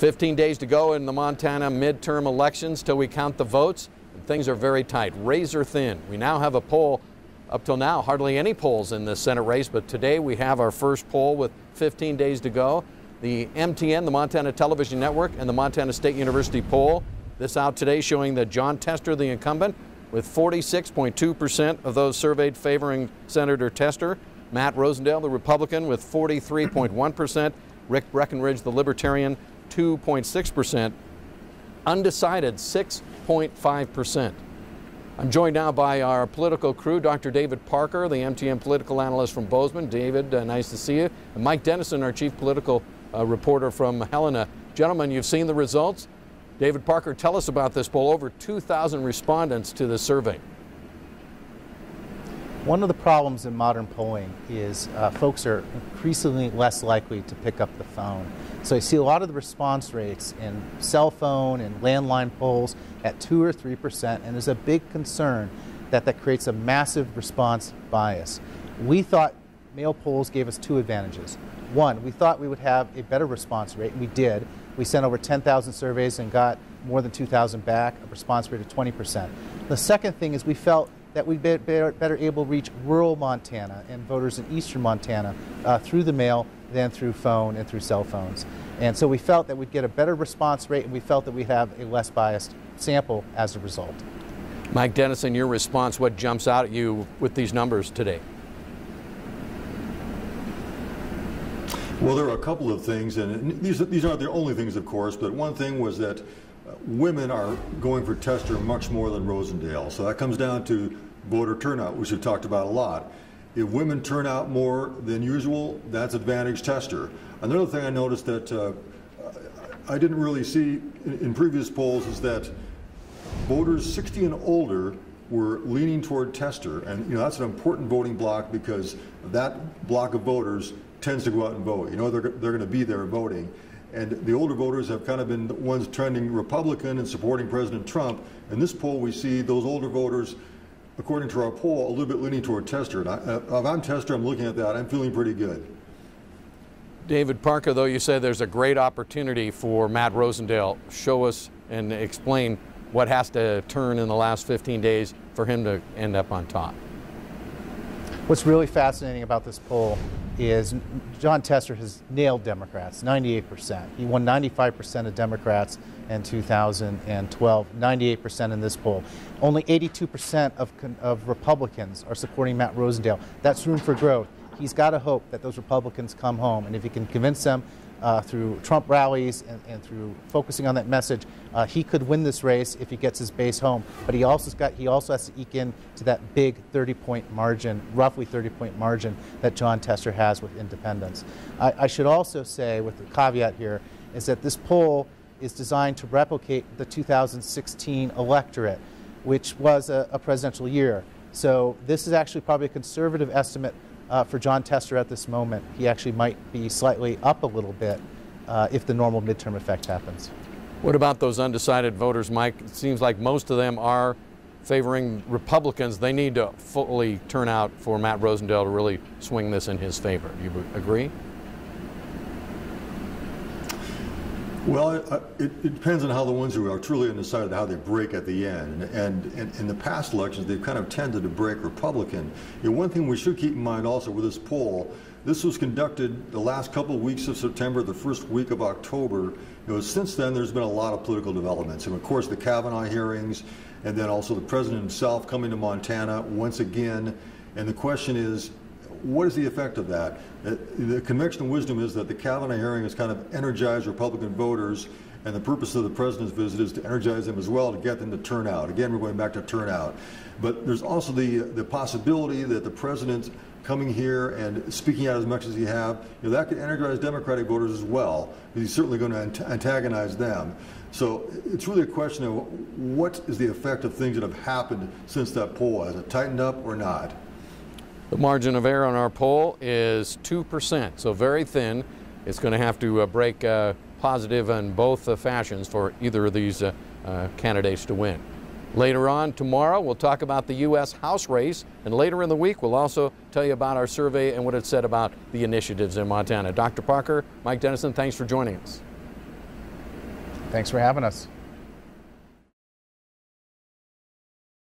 15 days to go in the Montana midterm elections till we count the votes. And things are very tight, razor thin. We now have a poll. Up till now, hardly any polls in the Senate race, but today we have our first poll with 15 days to go. The MTN, the Montana Television Network, and the Montana State University poll. This out today showing that Jon Tester, the incumbent, with 46.2% of those surveyed favoring Senator Tester. Matt Rosendale, the Republican, with 43.1%. Rick Breckenridge, the Libertarian, 2.6%. Undecided, 6.5%. I'm joined now by our political crew, Dr. David Parker, the MTN political analyst from Bozeman. David, nice to see you. And Mike Dennison, our chief political reporter from Helena. Gentlemen, you've seen the results. David Parker, tell us about this poll. Over 2,000 respondents to the survey. One of the problems in modern polling is folks are increasingly less likely to pick up the phone. So you see a lot of the response rates in cell phone and landline polls at 2 or 3%, and there's a big concern that that creates a massive response bias. We thought mail polls gave us two advantages. One, we thought we would have a better response rate, and we did. We sent over 10,000 surveys and got more than 2,000 back, a response rate of 20%. The second thing is we felt that we'd be better able to reach rural Montana and voters in eastern Montana through the mail than through phone and through cell phones. And so we felt that we'd get a better response rate, and we felt that we'd have a less biased sample as a result. Mike Dennison, your response, what jumps out at you with these numbers today? Well, there are a couple of things, and these aren't the only things, of course, but one thing was that women are going for Tester much more than Rosendale. So that comes down to voter turnout, which we've talked about a lot. If women turn out more than usual, that's advantage Tester. Another thing I noticed that I didn't really see in previous polls is that voters 60 and older were leaning toward Tester, and that's an important voting block because that block of voters tends to go out and vote. They're going to be there voting. And the older voters have kind of been the ones trending Republican and supporting President Trump. In this poll, we see those older voters, according to our poll, a little bit leaning toward Tester. And if I'm Tester, I'm looking at that, I'm feeling pretty good. David Parker, though, you say there's a great opportunity for Matt Rosendale. Show us and explain what has to turn in the last 15 days for him to end up on top. What's really fascinating about this poll is Jon Tester has nailed Democrats, 98%. He won 95% of Democrats in 2012, 98% in this poll. Only 82% of Republicans are supporting Matt Rosendale. That's room for growth. He's got to hope that those Republicans come home, and if he can convince them through Trump rallies and through focusing on that message, he could win this race if he gets his base home. But he also has to eke in to that big 30-point margin, roughly 30-point margin that Jon Tester has with independents. I should also say, with the caveat here, is that this poll is designed to replicate the 2016 electorate, which was a presidential year. So this is actually probably a conservative estimate for Jon Tester at this moment. He actually might be slightly up a little bit if the normal midterm effect happens. What about those undecided voters, Mike? It seems like most of them are favoring Republicans. They need to fully turn out for Matt Rosendale to really swing this in his favor. Do you agree? Well, it depends on how the ones who are truly undecided, how they break at the end. And in the past elections, they've kind of tended to break Republican. One thing we should keep in mind also with this poll, this was conducted the last couple of weeks of September, the first week of October. Since then, there's been a lot of political developments. And of course, the Kavanaugh hearings, and then also the president himself coming to Montana once again. And the question is, what is the effect of that? The conventional wisdom is that the Kavanaugh hearing has kind of energized Republican voters, and the purpose of the president's visit is to energize them as well, to get them to turn out. Again, we're going back to turnout. But there's also the possibility that the president coming here and speaking out as much as he have, that could energize Democratic voters as well. He's certainly going to antagonize them. So it's really a question of what is the effect of things that have happened since that poll? Has it tightened up or not? The margin of error on our poll is 2%, so very thin. It's going to have to break positive in both fashions for either of these candidates to win. Later on tomorrow, we'll talk about the U.S. House race, and later in the week, we'll also tell you about our survey and what it said about the initiatives in Montana. Dr. Parker, Mike Dennison, thanks for joining us. Thanks for having us.